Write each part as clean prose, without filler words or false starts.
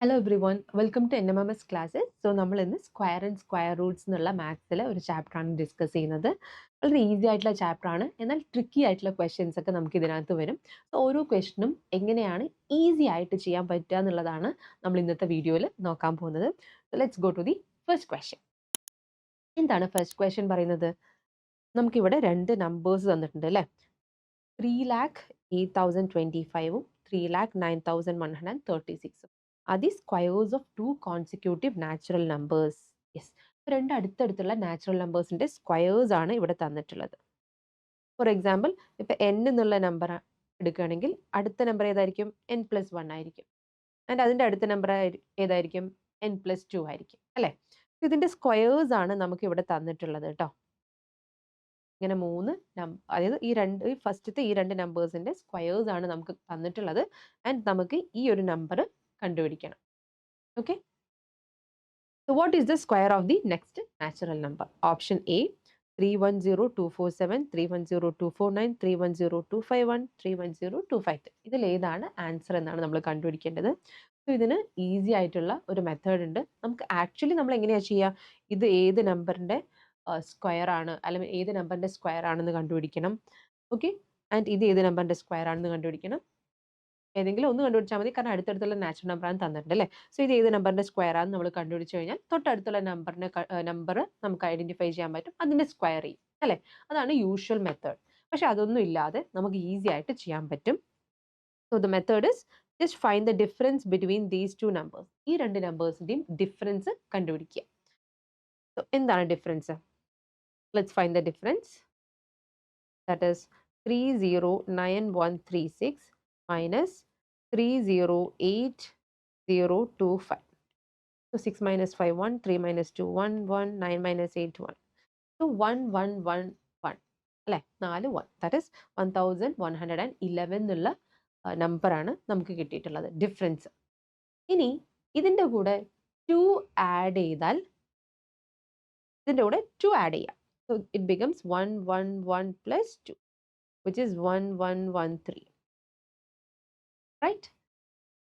Hello everyone, welcome to NMMS classes. So നമ്മൾ ഇന്ന് square and square Roots എന്നുള്ള മാത്സിലെ ഒരു ചാപ്റ്റർ ആണ് ഡിസ്കസ് ചെയ്യുന്നത്. വളരെ ഈസി ആയിട്ടുള്ള ചാപ്റ്റർ ആണ്, എന്നാൽ ട്രിക്കി ആയിട്ടുള്ള ക്വസ്റ്റ്യൻസ് ഒക്കെ നമുക്ക് ഇതിനകത്ത് വരും. സോ ഓരോ ക്വസ്റ്റ്യനും എങ്ങനെയാണ് ഈസി ആയിട്ട് ചെയ്യാൻ പറ്റുക എന്നുള്ളതാണ് നമ്മൾ ഇന്നത്തെ വീഡിയോയിൽ നോക്കാൻ പോകുന്നത്. So let's go to the first question. എന്താണ് ഫസ്റ്റ് ക്വസ്റ്റ്യൻ പറയുന്നത്? നമുക്കിവിടെ രണ്ട് നമ്പേഴ്സ് തന്നിട്ടുണ്ട് അല്ലേ? 3,08,025 3,09,136 are the squares of two consecutive natural numbers. Yes, രണ്ട് അടുത്തടുത്തുള്ള നാച്ചുറൽ നമ്പേഴ്സിന്റെ സ്ക്വയേഴ്സ് ആണ് ഇവിടെ തന്നിട്ടുള്ളത്. ഫോർ എക്സാമ്പിൾ, ഇപ്പൊ n എന്നുള്ള നമ്പർ എടുക്കുകയാണെങ്കിൽ അടുത്ത നമ്പർ ഏതായിരിക്കും? n+1 ആയിരിക്കും. ആൻഡ് അതിന്റെ അടുത്ത നമ്പർ ഏതായിരിക്കും? n+2 ആയിരിക്കും അല്ലെ? ഇതിന്റെ സ്ക്വയേഴ്സ് ആണ് നമുക്ക് ഇവിടെ തന്നിട്ടുള്ളത് കേട്ടോ. ഇങ്ങനെ മൂന്ന് അതായത് ഈ ഫസ്റ്റത്തെ ഈ രണ്ട് നമ്പേഴ്സിന്റെ സ്ക്വയേഴ്സ് ആണ് നമുക്ക് തന്നിട്ടുള്ളത്. ആൻഡ് നമുക്ക് ഈ ഒരു നമ്പർ കണ്ടുപിടിക്കണം. Okay, so what is the square of the next natural number? Option A 310,247, 310,249, 310,251, 310,253. ഇതിൽ ഏതാണ് ആൻസർ എന്നാണ് നമ്മൾ കണ്ടുപിടിക്കേണ്ടത്. സോ ഇതിന് ഈസി ആയിട്ടുള്ള ഒരു മെത്തേഡ് ഉണ്ട്. നമുക്ക് ആക്ച്വലി നമ്മൾ എങ്ങനെയാണ് ചെയ്യുക? ഇത് ഏത് നമ്പറിന്റെ സ്ക്വയർ ആണ്, അല്ലെങ്കിൽ ഏത് നമ്പറിന്റെ സ്ക്വയർ ആണെന്ന് കണ്ടുപിടിക്കണം. ഓക്കെ, ആൻഡ് ഇത് ഏത് നമ്പറിന്റെ സ്ക്വയർ ആണെന്ന് കണ്ടുപിടിക്കണം. ഏതെങ്കിലും ഒന്ന് കണ്ടുപിടിച്ചാൽ മതി, കാരണം അടുത്തടുത്തുള്ള നാച്ചുറൽ നമ്പർ ആണ് തന്നിട്ടുണ്ട് അല്ലേ? സോ ഇത് ഏത് നമ്പറിന്റെ സ്ക്വയർ ആണെന്ന് നമ്മൾ കണ്ടുപിടിച്ചു കഴിഞ്ഞാൽ തൊട്ടടുത്തുള്ള നമ്പർ നമുക്ക് ഐഡന്റിഫൈ ചെയ്യാൻ പറ്റും, അതിന്റെ സ്ക്വയർ ചെയ്യും അല്ലേ? അതാണ് യൂഷ്വൽ മെത്തേഡ്. പക്ഷെ അതൊന്നും ഇല്ലാതെ നമുക്ക് ഈസി ആയിട്ട് ചെയ്യാൻ പറ്റും. So the method is just find the difference between these two numbers. ഈ രണ്ട് നമ്പേഴ്സിന്റെയും ഡിഫറൻസ് കണ്ടുപിടിക്കുക. സോ എന്താണ് difference? Let's find the difference. That is 309136 minus 308025. So 6 minus 5 1, 3 minus 2 1 1, 9 minus 8 1. So 1111 അല്ലേ? 4 1. That is 1111 എന്നുള്ള നമ്പറാണ് നമുക്ക് കിട്ടിയിട്ടുള്ളത് ഡിഫറൻസ്. ഇനി ഇതിൻ്റെ കൂടെ 2 ആഡ് ചെയ്താൽ, ഇതിൻ്റെ കൂടെ 2 ആഡ് ചെയ്യാം. So it becomes 111 plus 2, which is 1113. Right?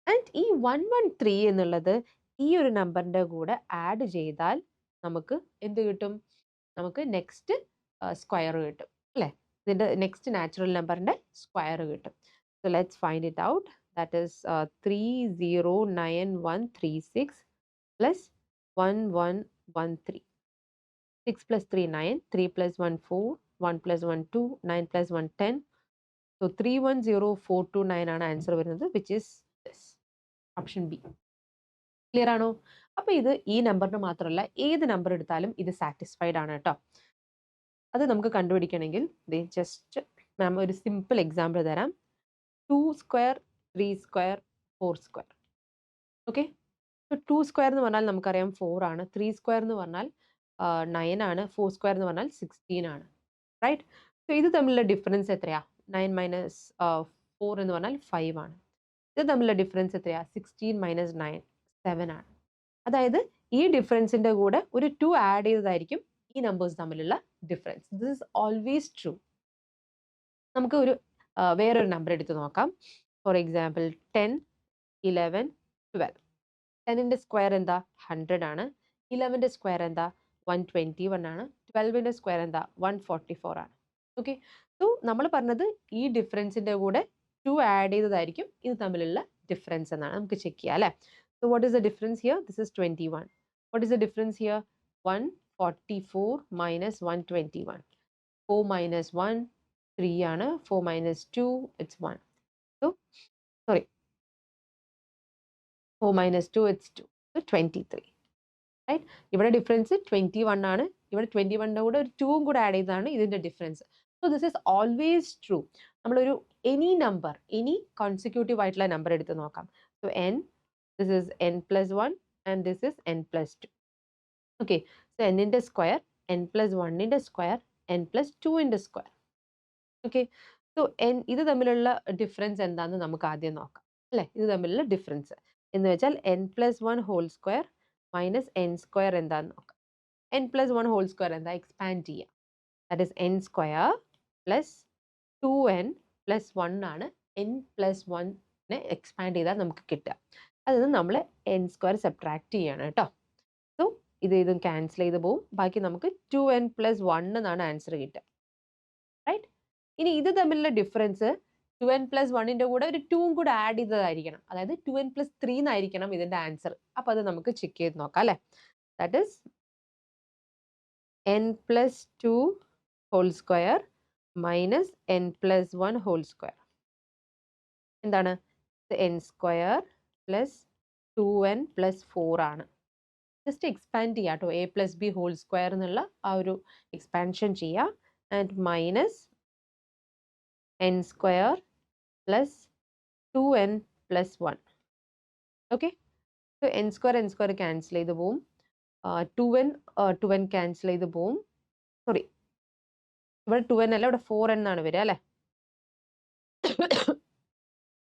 And ഈ 113 എന്നുള്ളത് ഈ ഒരു നമ്പറിന്റെ കൂടെ ആഡ് ചെയ്താൽ നമുക്ക് എന്ത് കിട്ടും? നമുക്ക് നെക്സ്റ്റ് സ്ക്വയർ കിട്ടും അല്ലേ? ഇതിന്റെ നെക്സ്റ്റ് നാച്ചുറൽ നമ്പറിന്റെ സ്ക്വയർ കിട്ടും. So let's find it out. That is 309136 plus 1113. 6 plus 3 9, 3 plus 1 4, 1 plus 1 2, 9 plus 1 10. So 310429 ആണ് ആൻസർ വരുന്നത്, which is this option B. Clear ആണോ? അപ്പൊ ഇത് ഈ നമ്പറിന് മാത്രമല്ല, ഏത് നമ്പർ എടുത്താലും ഇത് സാറ്റിസ്ഫൈഡ് ആണ് കേട്ടോ. അത് നമുക്ക് കണ്ടുപിടിക്കണമെങ്കിൽ ജസ്റ്റ് മാം ഒരു സിമ്പിൾ എക്സാമ്പിൾ തരാം. 2 square 3 square 4 square. Okay, 2 square എന്ന് പറഞ്ഞാൽ നമുക്കറിയാം 4 ആണ്. 3 സ്ക്വയർ എന്ന് പറഞ്ഞാൽ 9 ആണ്. 4 സ്ക്വയർ എന്ന് പറഞ്ഞാൽ 16 ആണ്. റൈറ്റ്? സോ ഇത് തമ്മിലുള്ള ഡിഫറൻസ് എത്രയാ? 9 മൈനസ് 4 എന്ന് പറഞ്ഞാൽ 5 ആണ്. ഇത് തമ്മിലുള്ള ഡിഫറൻസ് എത്രയാ? 16 മൈനസ് 9 7 ആണ്. അതായത് ഈ ഡിഫറൻസിന്റെ കൂടെ ഒരു 2 ആഡ് ചെയ്തതായിരിക്കും ഈ നമ്പേഴ്സ് തമ്മിലുള്ള difference. This is always true. നമുക്ക് ഒരു വേറൊരു നമ്പർ എടുത്ത് നോക്കാം. For example 10 11 12. 10ന്റെ സ്ക്വയർ എന്താ? 100 ആണ്. 11ന്റെ സ്ക്വയർ എന്താ? 121 ആണ്. 12ന്റെ സ്ക്വയർ എന്താ? 144 ആണ്. ഓക്കെ, സോ നമ്മൾ പറഞ്ഞത് ഈ ഡിഫറൻസിന്റെ കൂടെ 2 ആഡ് ചെയ്തതായിരിക്കും ഇത് തമ്മിലുള്ള ഡിഫറൻസ് എന്നാണ്. നമുക്ക് ചെക്ക് ചെയ്യാം അല്ലേ? So what is the difference here? This is 21. What is the difference here? 144 minus 121. 4 minus 1 3 ആണ്. 4 minus 2 it's 1. So sorry, 4 minus 2 it's 2. So 23. Right? ഇവിടെ ഡിഫറൻസ് 21 ആണ്. ഇവിടെ 21ന്റെ കൂടെ ഒരു 2 കൂടെ ആഡ് ചെയ്തതാണ് ഇതിന്റെ difference. So this is always true. നമ്മളൊരു എനി നമ്പർ, എനി കോൺസിക്യൂട്ടീവ് ആയിട്ടുള്ള നമ്പർ എടുത്ത് നോക്കാം. So n, this is n+1 and this is n+2. Okay, so n-ന്റെ സ്ക്വയർ, n+1ന്റെ സ്ക്വയർ, n+2ന്റെ സ്ക്വയർ. ഓക്കെ, സോ ഇത് തമ്മിലുള്ള ഡിഫറൻസ് എന്താണെന്ന് നമുക്ക് ആദ്യം നോക്കാം അല്ലേ? ഇത് തമ്മിലുള്ള ഡിഫറൻസ് എന്ന് വെച്ചാൽ n+1 whole square minus n square എന്താന്ന് നോക്കാം. n+1 ഹോൾ സ്ക്വയർ എന്താ? എക്സ്പാൻഡ് ചെയ്യാം. That is n square plus 2n plus 1 ആണ്. n+1 എക്സ്പാൻഡ് ചെയ്താൽ നമുക്ക് കിട്ടുക. അതിൽ നമ്മൾ n സ്ക്വയർ സബ്ട്രാക്ട് ചെയ്യണം കേട്ടോ. സോ ഇതും ക്യാൻസൽ ചെയ്ത് പോവും. ബാക്കി നമുക്ക് 2n + 1 എന്നാണ് ആൻസർ കിട്ടുക. റൈറ്റ്? ഇനി ഇത് തമ്മിലുള്ള ഡിഫറൻസ് 2n + 1ന്റെ കൂടെ ഒരു 2 കൂടെ ആഡ് ചെയ്തതായിരിക്കണം. അതായത് 2n + 3 എന്നായിരിക്കണം ഇതിന്റെ ആൻസർ. അപ്പൊ അത് നമുക്ക് ചെക്ക് ചെയ്ത് നോക്കാം അല്ലേ? That is n + 2 whole square minus n + 1 whole square. എന്താണ്? n സ്ക്വയർ പ്ലസ് 2n + 4 ആണ്. ജസ്റ്റ് എക്സ്പാൻഡ് ചെയ്യുക കേട്ടോ. a + b ഹോൾ സ്ക്വയർ എന്നുള്ള ആ ഒരു എക്സ്പാൻഷൻ ചെയ്യുക. And minus n square plus 2n + 1. Okay, so n square cancel ചെയ്ത് പോവും. 2n ക്യാൻസൽ ചെയ്ത് പോവും. സോറി, ഇവിടെ 2n അല്ല, ഇവിടെ 4n എന്നാണ് വരിക അല്ലേ?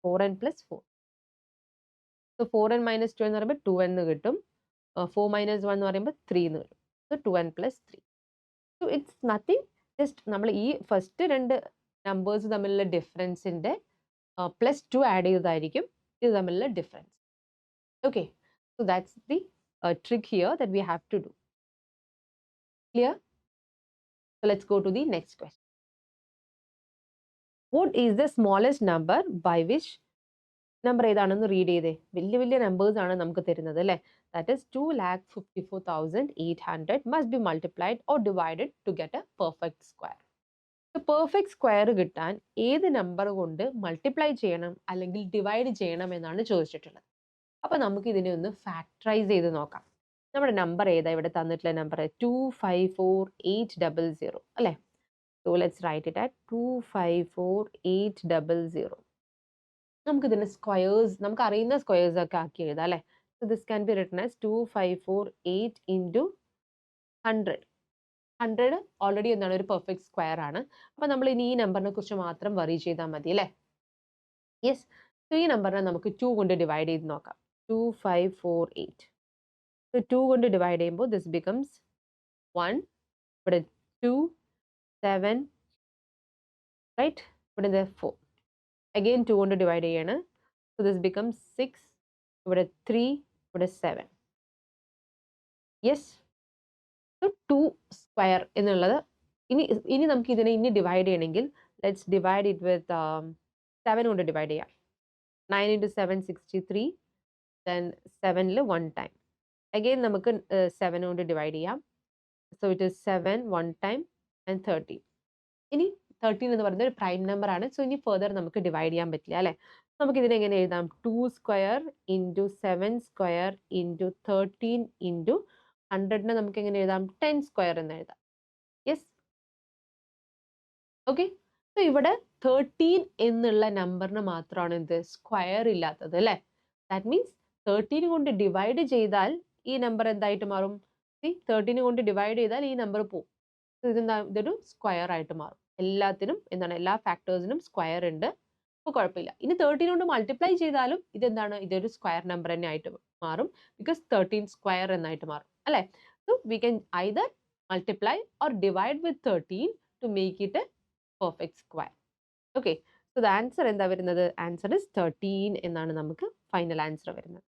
4n + 4. സോ 4n - 2 എന്ന് പറയുമ്പോൾ 2n എന്ന് കിട്ടും. 4 - 1 എന്ന് പറയുമ്പോൾ 3 എന്ന് കിട്ടും. So 2n + 3. So it's nothing, just നമ്മൾ ഈ ഫസ്റ്റ് രണ്ട് നമ്പേഴ്സ് തമ്മിലുള്ള ഡിഫറൻസിന്റെ +2 ആഡ് ചെയ്തതായിരിക്കും ഇത് തമ്മിലുള്ള difference. Okay, so that's the trick here that we have to do. Clear? So let's go to the next question. What is the smallest number by which number ഏതാണെന്ന് read ചെയ്തേ. വലിയ വലിയ numbers ആണ് നമുക്ക് തരുന്നത് അല്ലേ? That is 2,54,800 must be multiplied or divided to get a perfect square. Perfect square കിട്ടാൻ ഏത് നമ്പർ കൊണ്ട് മൾട്ടിപ്ലൈ ചെയ്യണം അല്ലെങ്കിൽ ഡിവൈഡ് ചെയ്യണം എന്നാണ് ചോദിച്ചിട്ടുള്ളത്. അപ്പൊ നമുക്ക് ഇതിനെ ഒന്ന് ഫാക്ടറൈസ് ചെയ്ത് നോക്കാം. നമ്മുടെ നമ്പർ ഏതാ ഇവിടെ തന്നിട്ടുള്ള നമ്പർ? 254,800 അല്ലേ? സോ ലെറ്റ്സ് റൈറ്റ് ഇറ്റ് ആറ്റ് 254,800. നമുക്ക് ഇതിന്റെ സ്ക്വയേഴ്സ്, നമുക്ക് അറിയുന്ന സ്ക്വയേഴ്സ് ഒക്കെ ആക്കി എഴുതാം അല്ലേ? So this can be written as 2,548 into 100. 100 already എന്താണ്, ഒരു പെർഫെക്റ്റ് സ്ക്വയർ ആണ്. അപ്പൊ നമ്മൾ ഇനി ഈ നമ്പറിനെ കുറിച്ച് മാത്രം വറി ചെയ്താൽ മതി അല്ലേ? യെസ്. സോ ഈ നമ്പറിനെ നമുക്ക് 2 കൊണ്ട് ഡിവൈഡ് ചെയ്ത് നോക്കാം. 2,548. സോ 2 കൊണ്ട് ഡിവൈഡ് ചെയ്യുമ്പോൾ ദിസ് ബിക്കംസ് 1, ഇവിടെ 2, 7, റൈറ്റ്? ഇവിടെ 4. അഗെയിൻ 2 കൊണ്ട് ഡിവൈഡ് ചെയ്യാണ്. സോ ദിസ് ബിക്കംസ് 6, ഇവിടെ 3, ഇവിടെ 7. യെസ്. സോ 2 സ്ക്വയർ എന്നുള്ളത് ഇനി നമുക്ക് ഇതിനെ ഡിവൈഡ് ചെയ്യണമെങ്കിൽ ലെറ്റ്സ് ഡിവൈഡ് ഇറ്റ് വിത്ത് 7 കൊണ്ട് ഡിവൈഡ് ചെയ്യാം. 9 × 7 63, ദെൻ 7ൽ 1 ടൈം. അഗെയിൻ നമുക്ക് 7 കൊണ്ട് ഡിവൈഡ് ചെയ്യാം. So it is 7 1 time and 13. ഇനി 13 എന്ന് പറയുന്നത് ഒരു പ്രൈം നമ്പർ ആണ്. സോ ഇനി ഫർദർ നമുക്ക് ഡിവൈഡ് ചെയ്യാൻ പറ്റില്ല അല്ലേ? നമുക്ക് ഇതിനെ എങ്ങനെ എഴുതാം? 2 square into 7 square into 13 into 100നെ നമുക്ക് എങ്ങനെ എഴുതാം? 10 സ്ക്വയർ എന്ന് എഴുതാം. യെസ്. ഓക്കെ, സോ ഇവിടെ 13 എന്നുള്ള നമ്പറിന് മാത്രമാണ് എന്ത് സ്ക്വയർ ഇല്ലാത്തത് അല്ലേ? ദാറ്റ് മീൻസ് 13 കൊണ്ട് ഡിവൈഡ് ചെയ്താൽ ഈ നമ്പർ എന്തായിട്ട് മാറും? 13 കൊണ്ട് ഡിവൈഡ് ചെയ്താൽ ഈ നമ്പർ പോകും. ഇതൊരു സ്ക്വയർ ആയിട്ട് മാറും. എല്ലാത്തിനും എന്താണ്, എല്ലാ ഫാക്ടേഴ്സിനും സ്ക്വയർ ഉണ്ട്. അപ്പോൾ കുഴപ്പമില്ല. ഇനി 13 കൊണ്ട് മൾട്ടിപ്ലൈ ചെയ്താലും ഇതെന്താണ്, ഇതൊരു സ്ക്വയർ നമ്പർ തന്നെ ആയിട്ട് മാറും. ബിക്കോസ് 13 സ്ക്വയർ എന്നായിട്ട് മാറും അല്ലേ? So we can either multiply or divide with 13 to make it a perfect square. Okay, so the answer എന്താ വരുന്നത്? ആൻസർ ഇസ് 13 എന്നാണ് നമുക്ക് ഫൈനൽ ആൻസർ വരുന്നത്.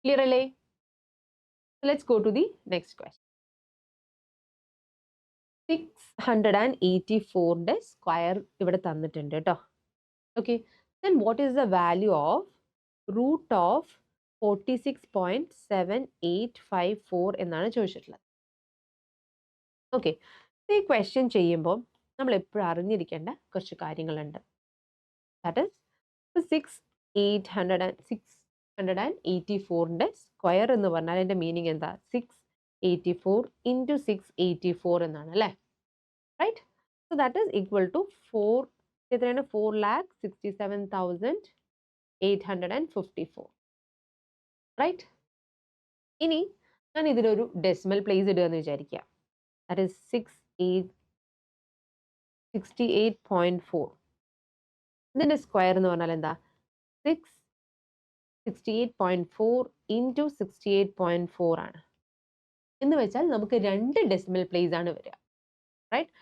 ക്ലിയർ അല്ലേ? Let's go to the next question. 684ന്റെ സ്ക്വയർ ഇവിടെ തന്നിട്ടുണ്ട് കേട്ടോ. Okay, then what is the value of root of 46.7854 എന്നാണ് ചോദിച്ചിട്ടുള്ളത്. ഓക്കെ, ഈ ക്വസ്റ്റ്യൻ ചെയ്യുമ്പോൾ നമ്മൾ എപ്പോഴും അറിഞ്ഞിരിക്കേണ്ട കുറച്ച് കാര്യങ്ങളുണ്ട്. ദാറ്റ് ഈസ് 684ന്റെ സ്ക്വയർ എന്ന് പറഞ്ഞാൽ അതിന്റെ മീനിങ് എന്താ? 684 ഇൻറ്റു 684 എന്നാണ് അല്ലേ? Right? So that is equal to 4,67,854. Right? ഇനി ഞാൻ ഇതിലൊരു ഡെസിമൽ പ്ലേസ് ഇടുക എന്ന് വിചാരിക്കുക. That is 68.4. ഇതിന്റെ സ്ക്വയർ എന്ന് പറഞ്ഞാൽ എന്താ? 68.4 ഇൻറ്റു 68.4 ആണ്. എന്ന് വെച്ചാൽ നമുക്ക് 2 ഡെസിമൽ പ്ലേസ് ആണ് വരിക. റൈറ്റ്?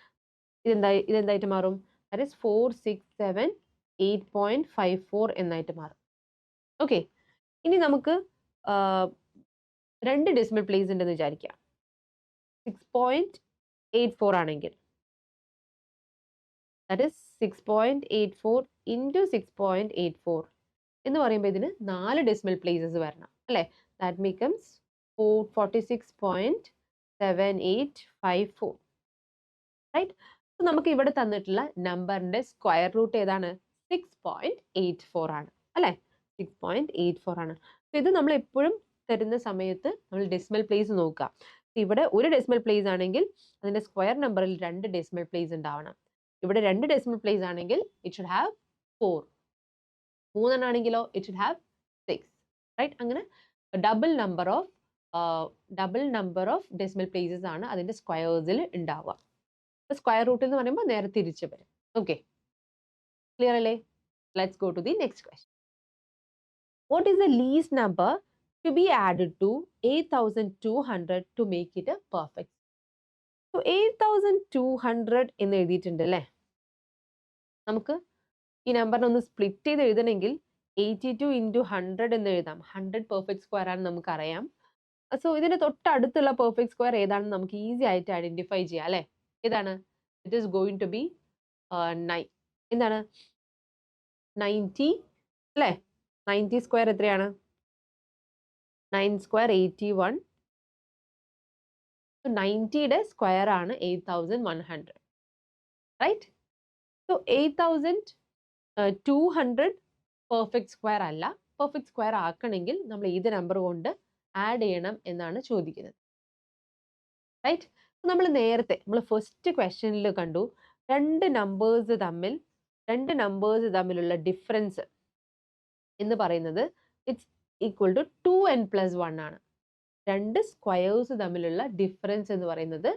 ഇതെന്തായിട്ട് മാറും? ദാറ്റ് ഈസ് 4,678.54 എന്നായിട്ട് മാറും. ഓക്കെ, ഇനി നമുക്ക് രണ്ട് ഡെസിമൽ പ്ലേസ് ഉണ്ടെന്ന് വിചാരിക്കാം. 6.84 ആണെങ്കിൽ ദാറ്റ് ഇസ് 6.84 ഇൻറ്റു 6.84 എന്ന് പറയുമ്പോൾ ഇതിന് 4 ഡെസിമൽ പ്ലേസസ് വരണം അല്ലേ? That becomes 46.7854 right. നമുക്ക് ഇവിടെ തന്നിട്ടുള്ള നമ്പറിന്റെ സ്ക്വയർ റൂട്ട് ഏതാണ്? 6.84 ആണ് അല്ലേ? 6.84 ആണ്. ഇത് നമ്മൾ എപ്പോഴും തരുന്ന സമയത്ത് നമ്മൾ ഡെസിമൽ പ്ലേസ് നോക്കുക. ഇവിടെ ഒരു ഡെസിമൽ പ്ലേസ് ആണെങ്കിൽ അതിന്റെ സ്ക്വയർ നമ്പറിൽ 2 ഡെസിമൽ പ്ലേസ് ഉണ്ടാവണം. ഇവിടെ 2 ഡെസിമൽ പ്ലേസ് ആണെങ്കിൽ ഇറ്റ് ഷുഡ് ഹാവ് 4. 3 ആണെങ്കിലോ ഇറ്റ് ഷുഡ് ഹാവ് 6 റൈറ്റ്. അങ്ങനെ double number of decimal places ആണ് അതിന്റെ സ്ക്വയേഴ്സിൽ ഉണ്ടാവുക. സ്ക്വയർ റൂട്ട് എന്ന് പറയുമ്പോൾ നേരെ തിരിച്ചു വരും. ഓക്കെ, ക്ലിയർ അല്ലേ? Let's go to the next question. What is the least number to be added to 8200 to make it a perfect? So 8200 എന്ന് എഴുതിയിട്ടുണ്ട് അല്ലേ? നമുക്ക് ഈ നമ്പറിനെ ഒന്ന് സ്പ്ലിറ്റ് ചെയ്ത് എഴുതണമെങ്കിൽ 82 ഇൻറ്റു 100 എന്ന് എഴുതാം. 100 പെർഫെക്റ്റ് സ്ക്വയർ ആണെന്ന് നമുക്കറിയാം. സോ ഇതിന്റെ തൊട്ടടുത്തുള്ള പെർഫെക്റ്റ് സ്ക്വയർ ഏതാണെന്ന് നമുക്ക് ഈസി ആയിട്ട് ഐഡന്റിഫൈ ചെയ്യാം അല്ലേ? ഏതാണ്? It is going to be 9. എന്താണ്? 90 അല്ലേ? 90 സ്ക്വയർ എത്രയാണ്? 9 സ്ക്വയർ 81. 90യുടെ സ്ക്വയർ ആണ് 8100 റൈറ്റ്. സോ 8200 പെർഫെക്റ്റ് സ്ക്വയർ അല്ല. പെർഫെക്റ്റ് സ്ക്വയർ ആക്കണമെങ്കിൽ നമ്മൾ ഏത് നമ്പർ കൊണ്ട് ആഡ് ചെയ്യണം എന്നാണ് ചോദിക്കുന്നത് റൈറ്റ്. നമ്മൾ നേരത്തെ ഫസ്റ്റ് ക്വസ്റ്റ്യനിൽ കണ്ടു രണ്ട് നമ്പേഴ്സ് തമ്മിലുള്ള ഡിഫറൻസ് എന്ന് പറയുന്നത് ഇറ്റ്സ് ഈക്വൽ ടു 2n+1 ആണ്. രണ്ട് സ്ക്വയേഴ്സ് തമ്മിലുള്ള ഡിഫറൻസ് എന്ന് പറയുന്നത്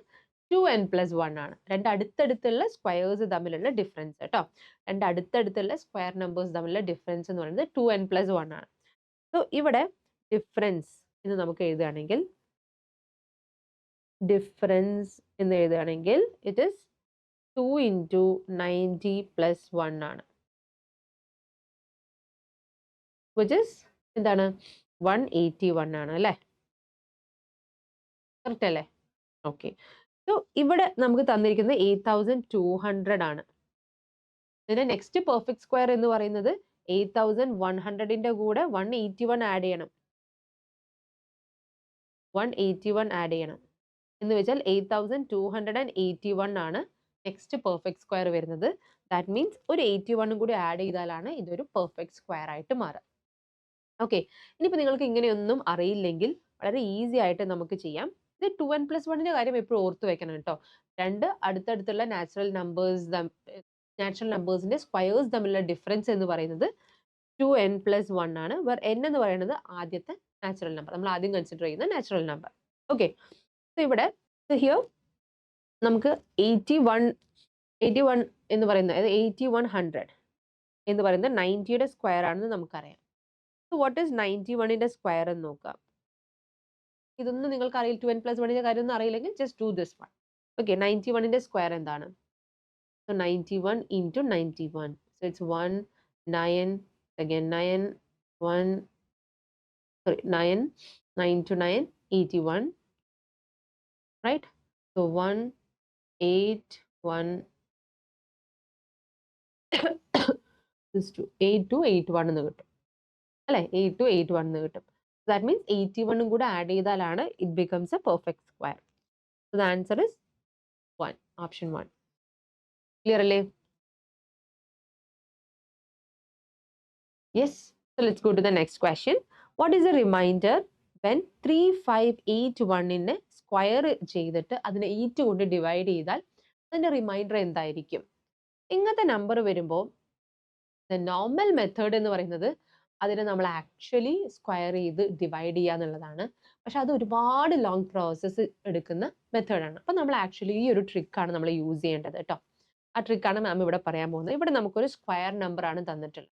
2n+1 ആണ്. രണ്ട് അടുത്തടുത്തുള്ള സ്ക്വയേഴ്സ് തമ്മിലുള്ള ഡിഫറൻസ് കേട്ടോ. രണ്ട് അടുത്തടുത്തുള്ള സ്ക്വയർ നമ്പേഴ്സ് തമ്മിലുള്ള ഡിഫറൻസ് എന്ന് പറയുന്നത് 2n+1 ആണ്. സോ ഇവിടെ ഡിഫറൻസ് എന്ന് നമുക്ക് എഴുതുകയാണെങ്കിൽ ഇറ്റ് ഈസ് 2 ഇൻറ്റു 90+1 ആണ്. വിച്ച് ഈസ് എന്താണ്? 181 ആണ് അല്ലേ? കറക്റ്റ് അല്ലേ? ഓക്കെ. സോ ഇവിടെ നമുക്ക് തന്നിരിക്കുന്നത് 8200 ആണ്. ഇതിന്റെ നെക്സ്റ്റ് പെർഫെക്റ്റ് സ്ക്വയർ എന്ന് പറയുന്നത് 8100ന്റെ കൂടെ 181 ആഡ് ചെയ്യണം. 181 ആഡ് ചെയ്യണം എന്ന് വെച്ചാൽ 8281 ആണ് നെക്സ്റ്റ് പെർഫെക്റ്റ് സ്ക്വയർ വരുന്നത്. ദാറ്റ് മീൻസ് ഒരു 81 കൂടി ആഡ് ചെയ്താലാണ് ഇതൊരു പെർഫെക്റ്റ് സ്ക്വയർ ആയിട്ട് മാറുക. ഓക്കെ, ഇനിയിപ്പോൾ നിങ്ങൾക്ക് ഇങ്ങനെയൊന്നും അറിയില്ലെങ്കിൽ വളരെ ഈസി ആയിട്ട് നമുക്ക് ചെയ്യാം. ഇത് 2n+1ന്റെ കാര്യം എപ്പോഴും ഓർത്ത് വെക്കണം കേട്ടോ. രണ്ട് അടുത്തടുത്തുള്ള നാച്ചുറൽ നമ്പേഴ്സിന്റെ സ്ക്വയേഴ്സ് തമ്മിലുള്ള ഡിഫറൻസ് എന്ന് പറയുന്നത് 2n+1 ആണ്. വേർ n എന്ന് പറയുന്നത് ആദ്യത്തെ നാച്ചുറൽ നമ്പർ, നമ്മൾ ആദ്യം കൺസിഡർ ചെയ്യുന്ന നാച്ചുറൽ നമ്പർ. ഓക്കെ, ഇവിടെ ഹിയർ നമുക്ക് 81 എന്ന് പറയുന്നത്, അതായത് 8100 എന്ന് പറയുന്നത് 90യുടെ സ്ക്വയർ ആണെന്ന് നമുക്കറിയാം. സോ വാട്ട് ഈസ് 91ന്റെ സ്ക്വയർ എന്ന് നോക്കാം. ഇതൊന്നും നിങ്ങൾക്ക് അറിയില്ല, 2n+1ന്റെ കാര്യമൊന്നും അറിയില്ലെങ്കിൽ just do this one. Okay, 91ന്റെ സ്ക്വയർ എന്താണ്? So 91 into 91. So it's 1 9 again 9 1 sorry 9 9 to 9 81 right. So 1 8 1 this 2 8 to 81 എന്ന് കിട്ടും അല്ലേ? 8 to 81 എന്ന് കിട്ടും. That means 81 കൂടെ ആഡ് ചെയ്താലാണ് it becomes a perfect square. So the answer is 1, option 1. Clear അല്ലേ? Yes. So let's go to the next question. What is the remainder when 3581നെ square ചെയ്തിട്ട് അതിനെ 8 കൊണ്ട് ഡിവൈഡ് ചെയ്താൽ അതിന്റെ റിമൈൻഡർ എന്തായിരിക്കും? ഇങ്ങനത്തെ നമ്പർ വരുമ്പോൾ നോർമൽ മെത്തേഡ് എന്ന് പറയുന്നത് അതിനെ നമ്മൾ ആക്ച്വലി സ്ക്വയർ ചെയ്ത് ഡിവൈഡ് ചെയ്യുക എന്നുള്ളതാണ്. പക്ഷെ അത് ഒരുപാട് ലോങ് പ്രോസസ്സ് എടുക്കുന്ന മെത്തേഡാണ്. അപ്പം നമ്മൾ ആക്ച്വലി ഈ ഒരു ട്രിക്കാണ് നമ്മൾ യൂസ് ചെയ്യേണ്ടത് കേട്ടോ. ആ ട്രിക്കാണ് മാം ഇവിടെ പറയാൻ പോകുന്നത്. ഇവിടെ നമുക്കൊരു സ്ക്വയർ നമ്പർ ആണ് തന്നിട്ടുള്ളത്.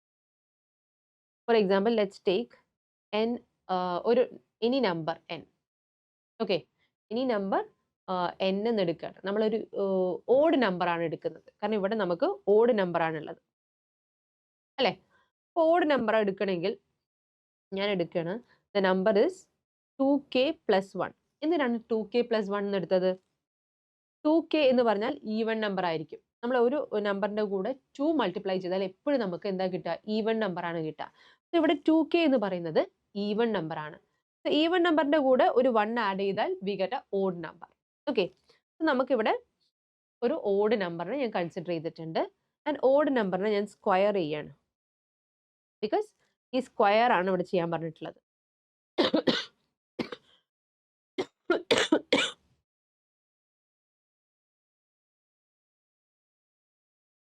For example let's take n, ഒരു any number n. Okay, any number n എന്ന് എടുക്കുകയാണ്. നമ്മളൊരു ഓഡ് നമ്പർ ആണ് എടുക്കുന്നത്, കാരണം ഇവിടെ നമുക്ക് ഓഡ് നമ്പർ ആണുള്ളത് അല്ലേ? ഓഡ് നമ്പർ എടുക്കണമെങ്കിൽ ഞാൻ എടുക്കുകയാണ്. The number is 2k + 1. എന്തിനാണ് 2k + 1 എന്ന് എടുത്തത്? 2k എന്ന് പറഞ്ഞാൽ ഈവൻ നമ്പർ ആയിരിക്കും. നമ്മൾ ഒരു നമ്പറിന്റെ കൂടെ 2 മൾട്ടിപ്ലൈ ചെയ്താൽ എപ്പോഴും നമുക്ക് എന്താ കിട്ടുക? ഈവൻ നമ്പർ ആണ് കിട്ടുക. ഇവിടെ 2k എന്ന് പറയുന്നത് ഈവൻ നമ്പർ ആണ്. ഈവൻ നമ്പറിന്റെ കൂടെ ഒരു 1 ആഡ് ചെയ്താൽ we get A odd number. Okay, നമുക്കിവിടെ ഒരു ഓഡ് നമ്പറിനെ ഞാൻ കൺസിഡർ ചെയ്തിട്ടുണ്ട്. ആൻഡ് ഓഡ് നമ്പറിനെ ഞാൻ സ്ക്വയർ ചെയ്യാണ്. ബിക്കോസ് ഈ സ്ക്വയർ ആണ് ഇവിടെ ചെയ്യാൻ പറഞ്ഞിട്ടുള്ളത്.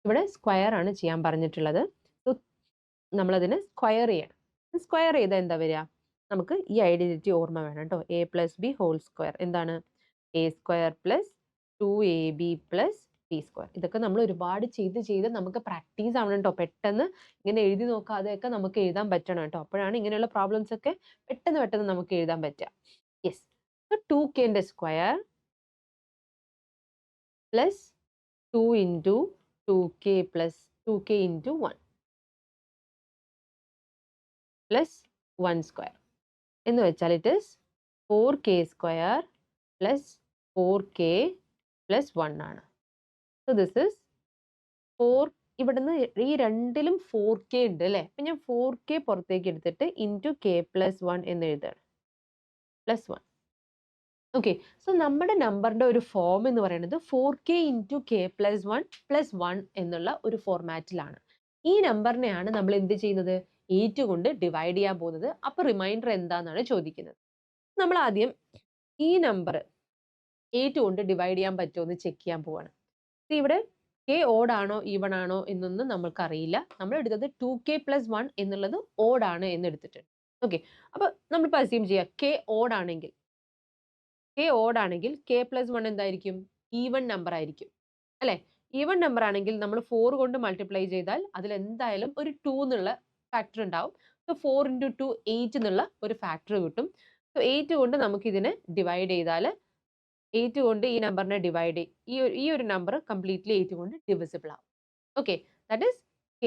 ഇവിടെ സ്ക്വയർ ആണ് ചെയ്യാൻ പറഞ്ഞിട്ടുള്ളത്. സോ നമ്മളതിനെ സ്ക്വയർ ചെയ്യണം. സ്ക്വയർ ചെയ്താൽ എന്താ വരിക? നമുക്ക് ഈ ഐഡന്റിറ്റി ഓർമ്മ വേണം കേട്ടോ. a + b ഹോൾ സ്ക്വയർ എന്താണ്? a² + 2ab + b². ഇതൊക്കെ നമ്മൾ ഒരുപാട് ചെയ്ത് നമുക്ക് പ്രാക്ടീസ് ആവണം കേട്ടോ. പെട്ടെന്ന് ഇങ്ങനെ എഴുതി നോക്കാതെയൊക്കെ നമുക്ക് എഴുതാൻ പറ്റണം കേട്ടോ. അപ്പോഴാണ് ഇങ്ങനെയുള്ള പ്രോബ്ലംസ് ഒക്കെ പെട്ടെന്ന് നമുക്ക് എഴുതാൻ പറ്റുക. യെസ്, 2kന്റെ സ്ക്വയർ പ്ലസ് 2 × 2k + 2k × 1 പ്ലസ് 1² എന്ന് വെച്ചാൽ ഇറ്റ് ഈസ് 4k² + 4k + 1 ആണ്. So this is 4. ഇവിടുന്ന് ഈ രണ്ടിലും 4k ഉണ്ട് അല്ലേ? അപ്പം ഞാൻ 4k പുറത്തേക്ക് എടുത്തിട്ട് ഇൻറ്റു k + 1 എന്ന് എഴുതാണ്. +1. ഓക്കെ, സോ നമ്മുടെ നമ്പറിന്റെ ഒരു ഫോം എന്ന് പറയുന്നത് 4k × k + 1 + 1 എന്നുള്ള ഒരു ഫോർമാറ്റിലാണ്. ഈ നമ്പറിനെയാണ് നമ്മൾ എന്ത് ചെയ്യുന്നത്? 8 കൊണ്ട് ഡിവൈഡ് ചെയ്യാൻ പോകുന്നത്. അപ്പൊ റിമൈൻഡർ എന്താണെന്നാണ് ചോദിക്കുന്നത്. നമ്മൾ ആദ്യം ഈ നമ്പർ 8 കൊണ്ട് ഡിവൈഡ് ചെയ്യാൻ പറ്റുമോ എന്ന് ചെക്ക് ചെയ്യാൻ പോവാണ്. ഇവിടെ k ഓഡ് ആണോ ഈവൺ ആണോ എന്നൊന്നും നമ്മൾക്ക് അറിയില്ല. നമ്മൾ എടുത്തത് 2k + 1 എന്നുള്ളത് ഓഡ് ആണ് എന്ന് എടുത്തിട്ടുണ്ട്. ഓക്കെ, അപ്പൊ നമ്മളിപ്പോൾ അസ്യൂം ചെയ്യാം k ഓഡ് ആണെങ്കിൽ k + 1 എന്തായിരിക്കും? ഈവൺ നമ്പർ ആയിരിക്കും അല്ലെ? ഈവൺ നമ്പർ ആണെങ്കിൽ നമ്മൾ 4 കൊണ്ട് മൾട്ടിപ്ലൈ ചെയ്താൽ അതിൽ എന്തായാലും ഒരു 2 എന്നുള്ള ഫാക്ടർ ഉണ്ടാവും. സോ 4 × 2 8 എന്നുള്ള ഒരു ഫാക്ടർ കിട്ടും. സോ 8 കൊണ്ട് നമുക്ക് ഇതിനെ ഡിവൈഡ് ചെയ്താൽ 8 കൊണ്ട് ഈ നമ്പറിനെ ഡിവൈഡ് ഈ ഒരു നമ്പർ കംപ്ലീറ്റ്ലി 8 കൊണ്ട് ഡിവിസിബിൾ ആവും. ഓക്കെ, ദാറ്റ് ഈസ് k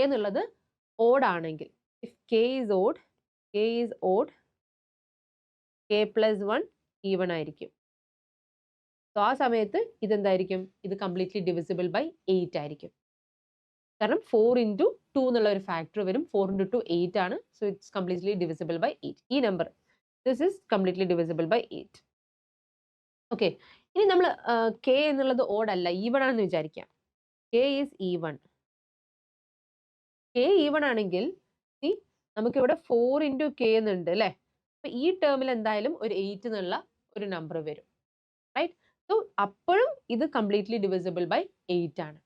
എന്നുള്ളത് ഓഡ് ആണെങ്കിൽ, if k is odd k + 1 even ആയിരിക്കും. സോ ആ സമയത്ത് ഇതെന്തായിരിക്കും? ഇത് കംപ്ലീറ്റ്ലി ഡിവിസിബിൾ ബൈ 8 ആയിരിക്കും. കാരണം 4 × 2 എന്നുള്ള ഒരു ഫാക്ടർ വരും. 4 × 2 8 ആണ്. So it's completely divisible by 8. ഈ number this is completely divisible by 8. Okay, ഇനി നമ്മൾ k എന്നുള്ളത് ഓഡ് അല്ല, ഈവൺ ആണെന്ന് വിചാരിക്കാം. k is even. k even ആണെങ്കിൽ നമുക്കിവിടെ 4 × k എന്നുണ്ട് അല്ലേ? അപ്പൊ ഈ ടേമിൽ എന്തായാലും ഒരു 8 എന്നുള്ള ഒരു നമ്പർ വരും. റൈറ്റ്? സോ അപ്പോഴും ഇത് കംപ്ലീറ്റ്ലി ഡിവിസിബിൾ ബൈ 8 ആണ്.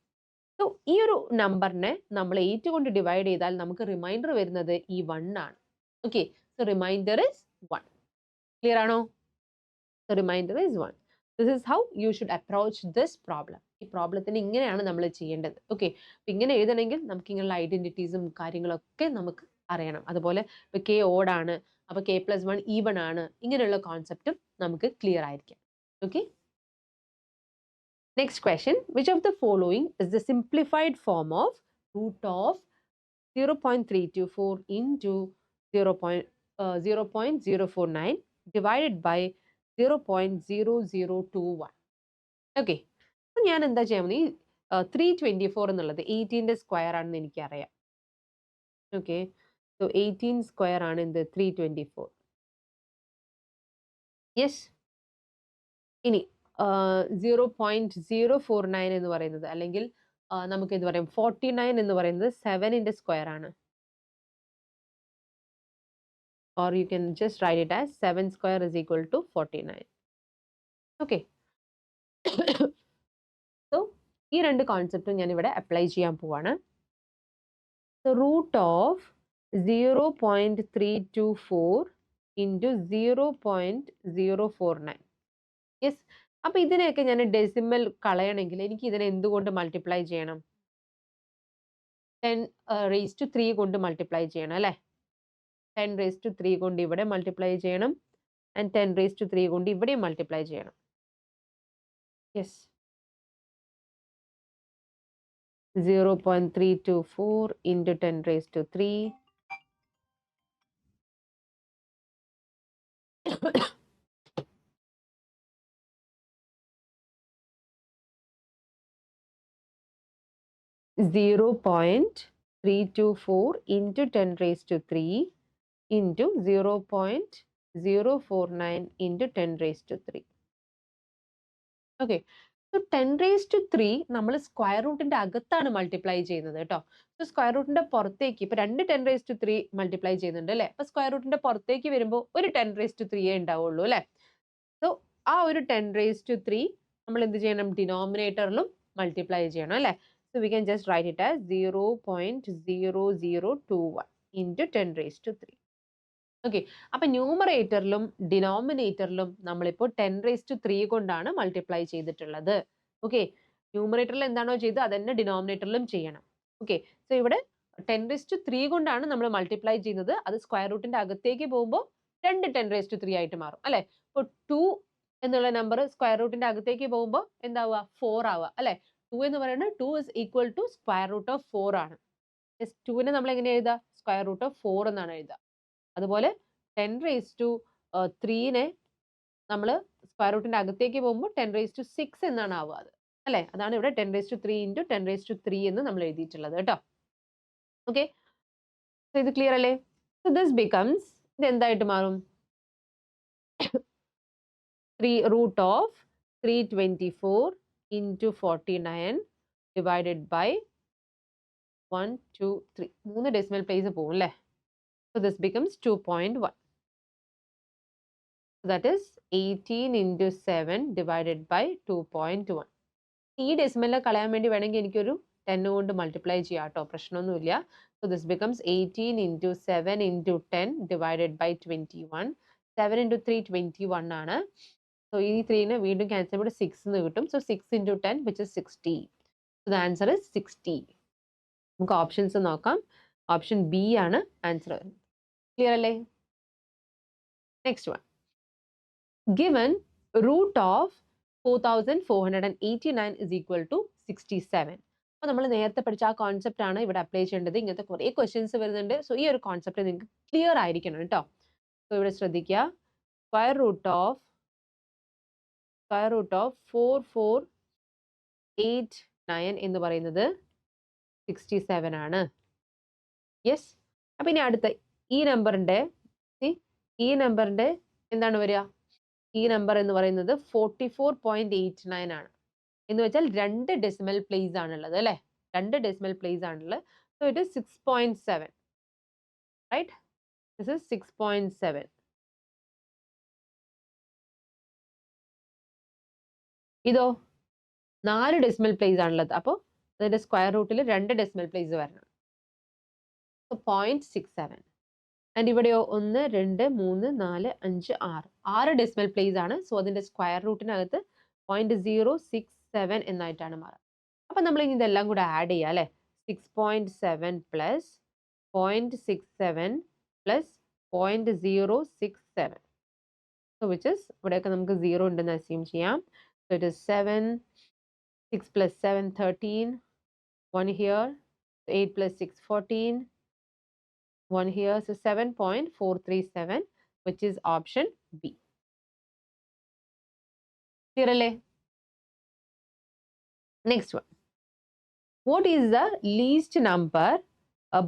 സോ ഈ ഒരു നമ്പറിനെ നമ്മൾ 8 കൊണ്ട് ഡിവൈഡ് ചെയ്താൽ നമുക്ക് റിമൈൻഡർ വരുന്നത് ഈ 1 ആണ്. Okay, so remainder is 1. Clear ആണോ? So remainder is 1. This is how you should approach this problem. ഈ പ്രോബ്ലത്തിന് ഇങ്ങനെയാണ് നമ്മൾ ചെയ്യേണ്ടത്. ഓക്കെ, ഇങ്ങനെ എഴുതണമെങ്കിൽ നമുക്ക് ഇങ്ങനെയുള്ള ഐഡന്റിറ്റീസും കാര്യങ്ങളൊക്കെ നമുക്ക് അറിയണം. അതുപോലെ ഇപ്പോൾ k ഓഡ് ആണ്, അപ്പോൾ k + 1 ഈവൺ ആണ്, ഇങ്ങനെയുള്ള കോൺസെപ്റ്റും നമുക്ക് ക്ലിയർ ആയിരിക്കും. Okay, next question, which of the following is the simplified form of root of 0.324 into 0.049 divided by 0.0021? Okay, അപ്പോൾ ഞാൻ എന്താ ചെയ്യാൻ പോകുന്നത്? ഈ 324 എന്നുള്ളത് 18ന്റെ സ്ക്വയർ ആണെന്ന് എനിക്കറിയാം. ഓക്കെ, സോ 18 സ്ക്വയർ ആണ് എന്ത്? 324. യെസ്, ഇനി 0.049 എന്ന് പറയുന്നത്, അല്ലെങ്കിൽ നമുക്ക് എന്ത് പറയാം, 49 എന്ന് പറയുന്നത് 7ന്റെ സ്ക്വയർ ആണ്. Or you can just write it as 7 square is equal to 49. Okay. So ഈ രണ്ട് കോൺസെപ്റ്റും ഞാൻ ഇവിടെ അപ്ലൈ ചെയ്യാൻ പോവാണ്. The root of 0.324 into 0.049. Yes, അപ്പൊ ഇതിനെയൊക്കെ ഞാൻ ഡെസിമൽ കളയണമെങ്കിൽ എനിക്ക് ഇതിനെ എന്തുകൊണ്ട് മൾട്ടിപ്ലൈ ചെയ്യണം? 10⁻³ കൊണ്ട് മൾട്ടിപ്ലൈ ചെയ്യണം അല്ലേ? 10⁻³ കൊണ്ട് ഇവിടെ മൾട്ടിപ്ലൈ ചെയ്യണം, ആൻഡ് 10⁻³ കൊണ്ട് ഇവിടെ മൾട്ടിപ്ലൈ ചെയ്യണം. Yes, 0.324 into 10 raised to 3. Zero point 324 into 10 raised to 3 into 0.049 into 10 raised to 3. Okay. So 10 raised to 3 നമ്മൾ സ്ക്വയർ റൂട്ടിന്റെ അകത്താണ് മൾട്ടിപ്ലൈ ചെയ്യുന്നത് കേട്ടോ. സോ സ്ക്വയർ റൂട്ടിന്റെ പുറത്തേക്ക് ഇപ്പൊ 2 10 raised to 3 മൾട്ടിപ്ലൈ ചെയ്യുന്നുണ്ട് അല്ലെ. അപ്പൊ സ്ക്വയർ റൂട്ടിന്റെ പുറത്തേക്ക് വരുമ്പോൾ ഒരു 10 raised to 3 ഉണ്ടാവുള്ളൂ അല്ലെ. സോ ആ ഒരു 10 raised to 3 നമ്മൾ എന്ത് ചെയ്യണം, ഡിനോമിനേറ്ററിലും മൾട്ടിപ്ലൈ ചെയ്യണം അല്ലെ. So we can just write it as 0.0021 into 10 raised to 3. Okay. അപ്പൊ ന്യൂമറേറ്ററിലും ഡിനോമിനേറ്ററിലും നമ്മളിപ്പോൾ 10 raised to 3 കൊണ്ടാണ് മൾട്ടിപ്ലൈ ചെയ്തിട്ടുള്ളത്. ഓക്കെ. ന്യൂമറേറ്ററിൽ എന്താണോ ചെയ്തത് അതന്നെ ഡിനോമിനേറ്ററിലും ചെയ്യണം. ഓക്കെ. സോ ഇവിടെ 10 raised to 3 കൊണ്ടാണ് നമ്മൾ മൾട്ടിപ്ലൈ ചെയ്യുന്നത്. അത് സ്ക്വയർ റൂട്ടിന്റെ അകത്തേക്ക് പോകുമ്പോൾ 2 10 raised to 3 ആയിട്ട് മാറും അല്ലെ. ഇപ്പോൾ 2 എന്നുള്ള നമ്പർ സ്ക്വയർ റൂട്ടിന്റെ അകത്തേക്ക് പോകുമ്പോൾ എന്താവുക, 4 ആവുക അല്ലെ. 2 എന്ന് പറയുന്നത് 2 is equal to square root of 4 ആണ്. 2നെ നമ്മൾ എങ്ങനെ എഴുതുക, സ്ക്വയർ റൂട്ട് ഓഫ് 4 എന്നാണ് എഴുതുക. അതുപോലെ 10 raised to 3നെ നമ്മൾ സ്ക്വയർ റൂട്ടിന്റെ അകത്തേക്ക് പോകുമ്പോൾ 10 raised to 6 എന്നാണ് ആവുക അല്ലെ. അതാണ് ഇവിടെ 10 raised to 3 into 10 raised to 3 എന്ന് നമ്മൾ എഴുതിയിട്ടുള്ളത് കേട്ടോ. ഓക്കെ. സോ ഇത് ക്ലിയർ അല്ലേ. സോ ദിസ് ബിക്കംസ്, ഇത് എന്തായിട്ട് മാറും, 3 root of 324 into 49 divided by 1 2 3. 3 decimal place പോകും അല്ലേ. So this becomes 2.1. So that is 18 into 7 divided by 2.1. ഈ ഡെസിമലിനെ കളയാൻ വേണ്ടി വേണമെങ്കിൽ എനിക്കൊരു 10 കൊണ്ട് മൾട്ടിപ്ലൈ ചെയ്യാം കേട്ടോ, പ്രശ്നമൊന്നുമില്ല. So this becomes 18 into 7 into 10 divided by 21. 7 into 3 21 ആണ്. So ഈ 3നെ വീണ്ടും ക്യാൻസൽ ചെയ്ത് 6 എന്ന് കിട്ടും. So 6 into 10 which is 60. So the answer is 60. നമുക്ക് ഓപ്ഷൻസ് നോക്കാം. ഓപ്ഷൻ ബി ആണ് ആൻസർ. ക്ലിയർ അല്ലേ. Next one, given root of 4489 is equal to 67. അപ്പോൾ നമ്മൾ നേരത്തെ പഠിച്ച ആ കോൺസെപ്റ്റ് ആണ് ഇവിടെ അപ്ലൈ ചെയ്യേണ്ടത്. ഇങ്ങനത്തെ കുറേ ക്വസ്റ്റ്യൻസ് വരുന്നുണ്ട്. സോ ഈ ഒരു കോൺസെപ്റ്റ് നിങ്ങൾക്ക് ക്ലിയർ ആയിരിക്കണം കേട്ടോ. സോ ഇവിടെ ശ്രദ്ധിക്കുക, സ്ക്വയർ റൂട്ട് ഓഫ് 4489 എന്ന് പറയുന്നത് 67 ആണ്. യെസ്. അപ്പൊ ഇനി അടുത്ത ഈ നമ്പറിന്റെ എന്താണ് വരിക, ഈ നമ്പർ എന്ന് പറയുന്നത് 44.89 ആണ്. എന്ന് വെച്ചാൽ 2 ഡെസിമൽ പ്ലേസ് ആണുള്ളത് അല്ലെ. 2 ഡെസിമൽ പ്ലേസ് ആണുള്ളത്. So it is 6.7. Right. This is 6.7. ഇതോ 4 ഡെസിമൽ പ്ലേസ് ആണുള്ളത്. അപ്പോൾ അതിന്റെ സ്ക്വയർ റൂട്ടിൽ 2 ഡെസിമൽ പ്ലേസ് വരണം. സോ 0.67. ആൻഡ് ഇവിടെയോ 1 2 3 4 5 6 6 ഡെസിമൽ പ്ലേസ് ആണ്. സോ അതിന്റെ സ്ക്വയർ റൂട്ടിനകത്ത് 0.067 എന്നായിട്ടാണ് മാറുക. അപ്പൊ നമ്മൾ ഇനി ഇതെല്ലാം കൂടെ ആഡ് ചെയ്യുക അല്ലെ. 6.7 plus 0.67 plus 0.067. So which is, ഇവിടെയൊക്കെ നമുക്ക് 0 ഉണ്ടെന്ന് അസ്യൂം ചെയ്യാം. So it is 7, 6 plus 7 13, 1 here, 8 plus 6 14, 1 here, so 7.437, which is option B. Clear alle? Next one. What is the least number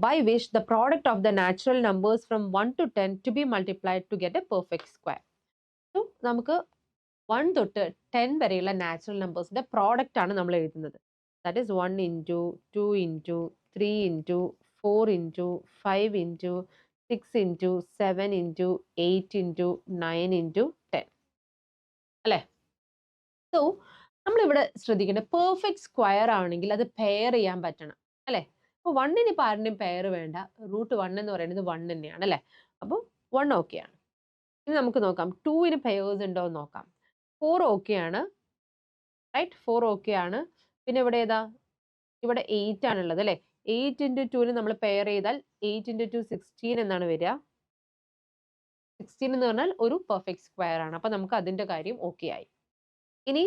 by which the product of the natural numbers from 1 to 10 to be multiplied to get a perfect square? So നമുക്ക് 1 തൊട്ട് 10 വരെയുള്ള natural നമ്പേഴ്സിന്റെ product ആണ് നമ്മൾ എഴുതുന്നത്. That is 1 into 2 into 3 into 4 into 5 into 6 into 7 into 8 into 9 into 10 അല്ലേ. So നമ്മളിവിടെ ശ്രദ്ധിക്കേണ്ടത് perfect square ആണെങ്കിൽ അത് പെയർ ചെയ്യാൻ പറ്റണം അല്ലേ. അപ്പോൾ 1ന് ഇപ്പോൾ ആരുടെയും പെയർ വേണ്ട. റൂട്ട് 1 എന്ന് പറയുന്നത് 1 തന്നെയാണ് അല്ലേ. അപ്പോൾ 1 ഓക്കെയാണ്. ഇനി നമുക്ക് നോക്കാം 2ന് പെയേഴ്സ് ഉണ്ടോ എന്ന് നോക്കാം. 4 ഓക്കെയാണ്. റൈറ്റ്, 4 ഓക്കെയാണ്. പിന്നെ ഇവിടെ ഏതാ, ഇവിടെ 8 ആണുള്ളത് അല്ലേ. 8 into 2ന് നമ്മൾ പെയർ ചെയ്താൽ 8 into 2 16 എന്നാണ് വരിക. 16 എന്ന് പറഞ്ഞാൽ ഒരു പെർഫെക്റ്റ് സ്ക്വയർ ആണ്. അപ്പൊ നമുക്ക് അതിന്റെ കാര്യം ഓക്കെ ആയി. ഇനി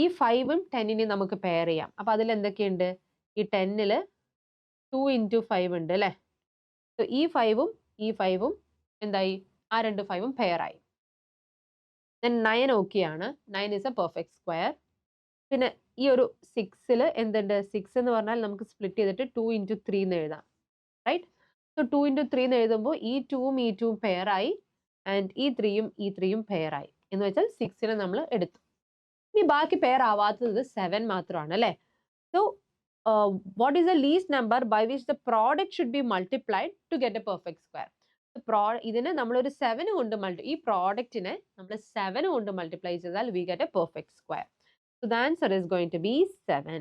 ഈ 5ഉം 10നെയും നമുക്ക് പെയർ ചെയ്യാം. അപ്പൊ അതിൽ എന്തൊക്കെയുണ്ട്, ഈ 10ൽ 2 into 5 ഉണ്ട് അല്ലേ? സോ ഈ 5ഉം ഈ 5ഉം എന്തായി? ആ രണ്ട് 5ഉം പെയർ ആയി. ദെൻ 9 ഓക്കെ ആണ്. 9 ഈസ് എ പെർഫെക്റ്റ് സ്ക്വയർ. പിന്നെ ഈ ഒരു 6ൽ എന്തുണ്ട്? 6 എന്ന് പറഞ്ഞാൽ നമുക്ക് സ്പ്ലിറ്റ് ചെയ്തിട്ട് 2 into 3 എന്ന് എഴുതാം. റൈറ്റ്? സോ 2 into 3 എന്ന് എഴുതുമ്പോൾ ഈ 2ഉം ഈ 2ഉം പെയർ ആയി ആൻഡ് ഈ 3യും ഈ 3യും പെയർ ആയി. എന്ന് വെച്ചാൽ 6നെ നമ്മൾ എടുത്തു. ഇനി ബാക്കി പെയർ ആവാത്തത് 7 മാത്രമാണ് അല്ലേ? So what is the least number by which the product should be multiplied to get a perfect square? ഇതിനെ നമ്മളൊരു 7 കൊണ്ട് ഈ പ്രോഡക്റ്റിനെ നമ്മൾ 7 കൊണ്ട് മൾട്ടിപ്ലൈ ചെയ്താൽ we get a perfect square. So the answer is going to be 7.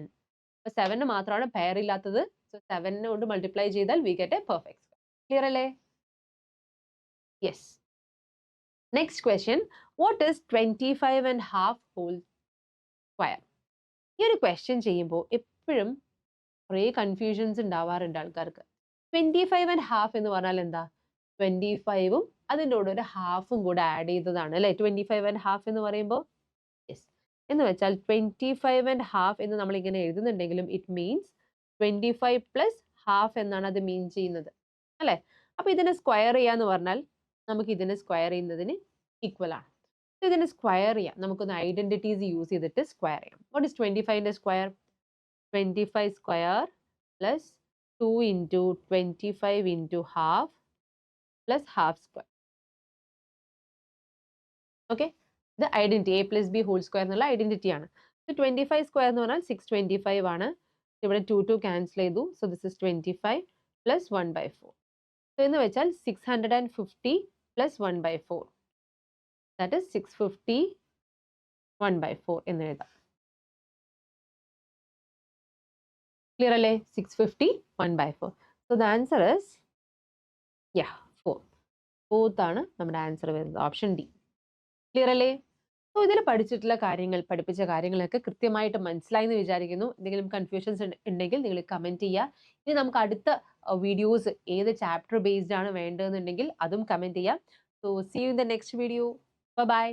അപ്പോൾ 7 മാത്രമാണ് pair ഇല്ലാത്തത്. സോ 7 കൊണ്ട് മൾട്ടിപ്ലൈ ചെയ്താൽ we get a perfect square. Clear അല്ലേ? Yes. Next question, what is 25.5 whole square? ഈ ഒരു ക്വസ്റ്റ്യൻ ചെയ്യുമ്പോൾ എപ്പോഴും കുറേ കൺഫ്യൂഷൻസ് ഉണ്ടാവാറുണ്ട് ആൾക്കാർക്ക്. 25.5 എന്ന് പറഞ്ഞാൽ എന്താ? 25ഉം അതിൻ്റെ കൂടെ ഒരു ഹാഫും കൂടെ ആഡ് ചെയ്തതാണ് അല്ലേ 25.5 എന്ന് പറയുമ്പോൾ? യെസ്. എന്ന് വെച്ചാൽ 25.5 എന്ന് നമ്മൾ ഇങ്ങനെ എഴുതുന്നുണ്ടെങ്കിലും ഇറ്റ് മീൻസ് 25 പ്ലസ് ഹാഫ് എന്നാണ് അത് മീൻ ചെയ്യുന്നത് അല്ലേ? അപ്പൊ ഇതിനെ സ്ക്വയർ ചെയ്യാന്ന് പറഞ്ഞാൽ നമുക്ക് ഇതിനെ സ്ക്വയർ ചെയ്യുന്നതിന് ഈക്വൽ ആണ്. ഇതിനെ സ്ക്വയർ ചെയ്യാം. നമുക്കൊന്ന് ഐഡന്റിറ്റീസ് യൂസ് ചെയ്തിട്ട് സ്ക്വയർ ചെയ്യാം. വാട്ട് ഇസ് 25ന്റെ square? 25 square plus 2 into 25 into half plus half square. Okay? The identity a plus b whole square എന്നുള്ള ഐഡന്റിറ്റി ആണ്. So 25 square എന്ന് പറഞ്ഞാൽ 625 ആണ്. ഇവിടെ 2 cancel ചെയ്തു. So this is 25 plus 1/4. So എന്ന് വെച്ചാൽ 650 plus 1/4. That is 650 1/4 എന്ന് എഴുതാം. Clear അല്ലേ? 650 1/4. So the answer is 4. 4th ആണ് നമ്മുടെ ആൻസർ വരുന്നത്. Option D. ക്ലിയർ അല്ലേ? സോ ഇതിൽ പഠിപ്പിച്ച കാര്യങ്ങളൊക്കെ കൃത്യമായിട്ട് മനസ്സിലായി എന്ന് വിചാരിക്കുന്നു. എന്തെങ്കിലും കൺഫ്യൂഷൻസ് ഉണ്ടെങ്കിൽ നിങ്ങൾ കമന്റ് ചെയ്യുക. ഇനി നമുക്ക് അടുത്ത വീഡിയോസ് ഏത് ചാപ്റ്റർ ബേസ്ഡ് ആണ് വേണ്ടതെന്നുണ്ടെങ്കിൽ അതും കമന്റ് ചെയ്യാം. So see you in the next video. By.